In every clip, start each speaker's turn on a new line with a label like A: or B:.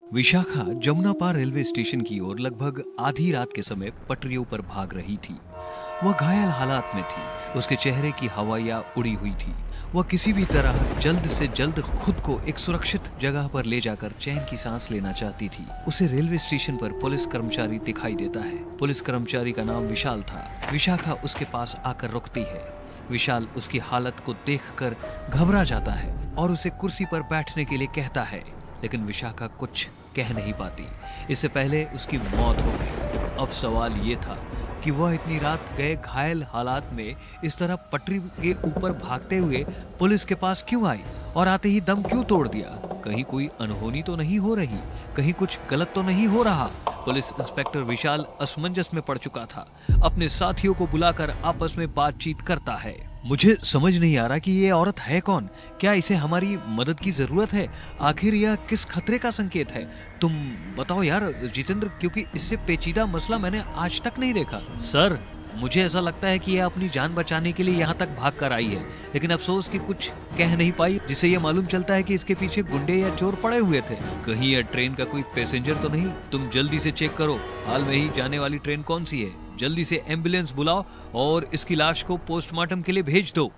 A: विशाखा जमुना पार railway station की ओर लगभग आधी रात के समय पटरियों पर भाग रही थी। वह घायल हालात में थी। उसके चेहरे की हवाइयां उड़ी हुई थी। वह किसी भी तरह जल्द से जल्द खुद को एक सुरक्षित जगह पर ले जाकर चैन की सांस लेना चाहती थी। उसे रेलवे स्टेशन पर पुलिस कर्मचारी दिखाई देता है। पुलिस कर्मचारी का नाम विशाल था। विशाखा उसके पास आकर रुकती है। विशाल उसकी हालत को देखकर घबरा जाता है और उसे कुर्सी पर बैठने के लिए कहता है, लेकिन विशाखा कुछ कह नहीं पाती। इससे पहले उसकी मौत हो गई। अब सवाल ये था कि वह इतनी रात गए घायल हालात में इस तरह पटरी के ऊपर भागते हुए पुलिस के पास क्यों आई और आते ही दम क्यों तोड़ दिया। कहीं कोई अनहोनी तो नहीं हो रही, कहीं कुछ गलत तो नहीं हो रहा। पुलिस इंस्पेक्टर विशाल असमंजस में पड़ चुका था। अपने साथियों को बुलाकर आपस में बातचीत करता है। मुझे समझ नहीं आ रहा कि ये औरत है कौन। क्या इसे हमारी मदद की जरूरत है? आखिर यह किस खतरे का संकेत है? तुम बताओ यार जितेंद्र, क्योंकि इससे पेचीदा मसला मैंने आज तक नहीं देखा। सर, मुझे ऐसा लगता है कि यह अपनी जान बचाने के लिए यहाँ तक भाग कर आई है, लेकिन अफसोस कि कुछ कह नहीं पाई, जिससे यह मालूम चलता है कि इसके पीछे गुंडे या चोर पड़े हुए थे। कहीं यह ट्रेन का कोई पैसेंजर तो नहीं? तुम जल्दी से चेक करो, हाल में ही जाने वाली ट्रेन कौन सी है। जल्दी से एम्बुलेंस बुलाओ और इसकी लाश को पोस्टमार्टम के लिए भेज दो।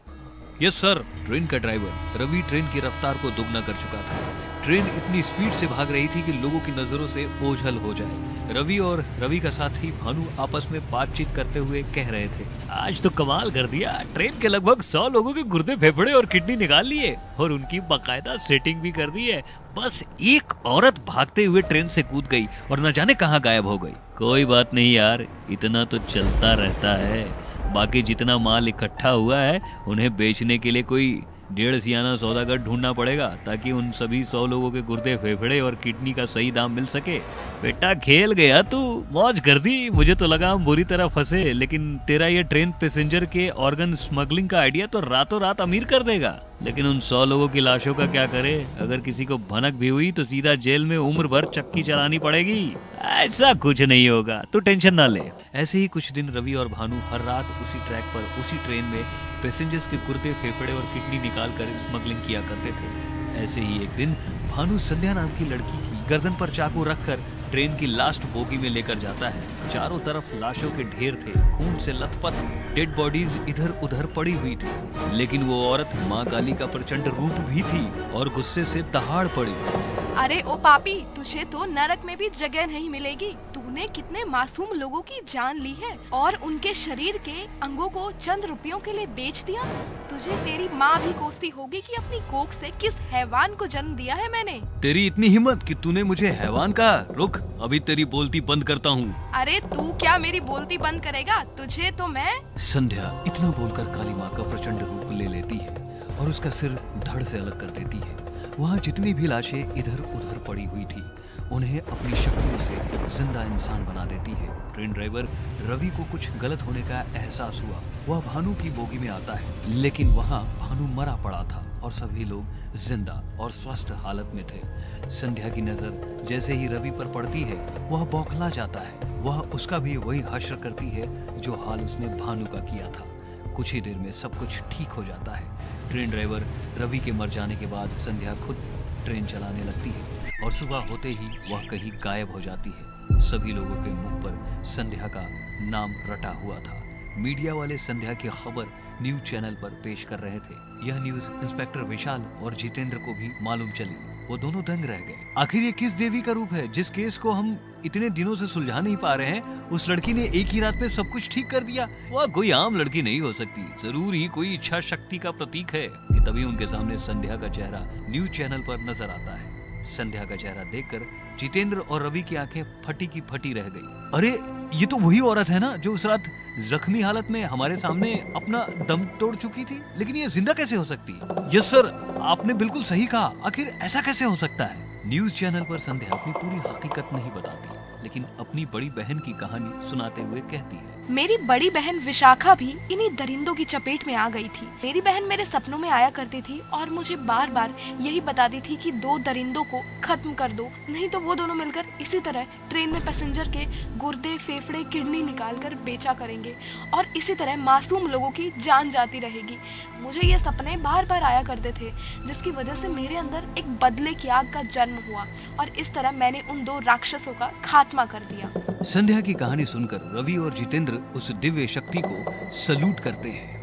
A: Yes sir. ट्रेन का ड्राइवर रवि ट्रेन की रफ्तार को दुगना कर चुका था। ट्रेन इतनी स्पीड से भाग रही थी कि लोगों की नजरों से ओझल हो जाए। रवि और रवि का साथी भानु आपस में बातचीत करते हुए कह रहे थे, आज तो कमाल कर दिया। ट्रेन के लगभग 100 लोगों के गुर्दे, फेफड़े और किडनी निकाल लिए और उनकी बाकायदा सेटिंग भी कर दी है। बस एक औरत भागते हुए ट्रेन से कूद गई और न जाने कहाँ गायब हो गई। कोई बात नहीं यार, इतना तो चलता रहता है। बाकी जितना माल इकट्ठा हुआ है उन्हें बेचने के लिए कोई 1.5 सियाना सौदागर ढूंढना पड़ेगा, ताकि उन सभी 100 लोगों के गुर्दे, फेफड़े और किडनी का सही दाम मिल सके। बेटा खेल गया तू, मौज कर दी। मुझे तो लगा हम बुरी तरह फंसे, लेकिन तेरा ये ट्रेन पैसेंजर के ऑर्गन स्मगलिंग का आइडिया तो रातों रात अमीर कर देगा। लेकिन उन 100 लोगों की लाशों का क्या करे? अगर किसी को भनक भी हुई तो सीधा जेल में उम्र भर चक्की चलानी पड़ेगी। ऐसा कुछ नहीं होगा, तू टेंशन ना ले। ऐसे ही कुछ दिन रवि और भानु हर रात उसी ट्रैक पर उसी ट्रेन में पैसेंजर्स के गुर्दे, फेफड़े और किडनी निकाल कर स्मगलिंग किया करते थे। ऐसे ही एक दिन भानु संध्या नाम की लड़की की गर्दन पर चाकू रखकर ट्रेन की लास्ट बोगी में लेकर जाता है। चारों तरफ लाशों के ढेर थे, खून से लथपथ डेड बॉडीज इधर उधर पड़ी हुई थी। लेकिन वो औरत माँ काली का प्रचंड रूप भी थी और गुस्से से दहाड़ पड़ी।
B: अरे ओ पापी, तुझे तो नरक में भी जगह नहीं मिलेगी। तूने कितने मासूम लोगों की जान ली है और उनके शरीर के अंगों को चंद रुपयों के लिए बेच दिया। तुझे तेरी माँ भी कोसती होगी कि अपनी कोख से किस हैवान को जन्म दिया है मैंने।
A: तेरी इतनी हिम्मत कि तूने मुझे हैवान कहा? रुक, अभी तेरी बोलती बंद करता हूँ।
B: अरे तू क्या मेरी बोलती बंद करेगा? तुझे तो मैं।
A: संध्या इतना बोलकर काली माँ का प्रचंड रूप ले लेती है और उसका सिर धड़ से अलग कर देती है। वहाँ जितनी भी लाशें इधर उधर पड़ी हुई थी उन्हें अपनी शक्तियों से जिंदा इंसान बना देती है। ट्रेन ड्राइवर रवि को कुछ गलत होने का एहसास हुआ। वह भानु की बोगी में आता है, लेकिन वहाँ भानु मरा पड़ा था और सभी लोग जिंदा और स्वस्थ हालत में थे। संध्या की नजर जैसे ही रवि पर पड़ती है वह बौखला जाता है। वह उसका भी वही हश्र करती है जो हाल उसने भानु का किया था। कुछ ही देर में सब कुछ ठीक हो जाता है। ट्रेन ड्राइवर रवि के मर जाने के बाद संध्या खुद ट्रेन चलाने लगती है और सुबह होते ही वह कहीं गायब हो जाती है। सभी लोगों के मुख पर संध्या का नाम रटा हुआ था। मीडिया वाले संध्या की खबर न्यूज चैनल पर पेश कर रहे थे। यह न्यूज इंस्पेक्टर विशाल और जितेंद्र को भी मालूम चली। वो दोनों दंग रह गए। आखिर ये किस देवी का रूप है जिस केस को हम इतने दिनों से सुलझा नहीं पा रहे हैं? उस लड़की ने एक ही रात में सब कुछ ठीक कर दिया। वह कोई आम लड़की नहीं हो सकती, जरूर ही कोई इच्छा शक्ति का प्रतीक है। कि तभी उनके सामने संध्या का चेहरा न्यूज चैनल पर नजर आता है। संध्या का चेहरा देखकर जितेंद्र और रवि की आंखें फटी की फटी रह गई। अरे ये तो वही औरत है ना जो उस रात जख्मी हालत में हमारे सामने अपना दम तोड़ चुकी थी। लेकिन ये जिंदा कैसे हो सकती है? यस सर, आपने बिल्कुल सही कहा। आखिर ऐसा कैसे हो सकता है? न्यूज चैनल पर संध्या अपनी पूरी हकीकत नहीं बताती, लेकिन अपनी बड़ी बहन की कहानी सुनाते हुए कहती है,
B: मेरी बड़ी बहन विशाखा भी इन्हीं दरिंदों की चपेट में आ गई थी। मेरी बहन मेरे सपनों में आया करती थी और मुझे बार बार यही बताती थी कि 2 दरिंदों को खत्म कर दो, नहीं तो वो दोनों मिलकर इसी तरह ट्रेन में पैसेंजर के गुर्दे, फेफड़े, किडनी निकालकर बेचा करेंगे और इसी तरह मासूम लोगों की जान जाती रहेगी। मुझे ये सपने बार बार आया करते थे, जिसकी वजह से मेरे अंदर एक बदले की आग का जन्म हुआ और इस तरह मैंने उन 2 राक्षसों का खात्मा कर दिया।
A: संध्या की कहानी सुनकर रवि और जितेंद्र उस दिव्य शक्ति को सल्यूट करते हैं।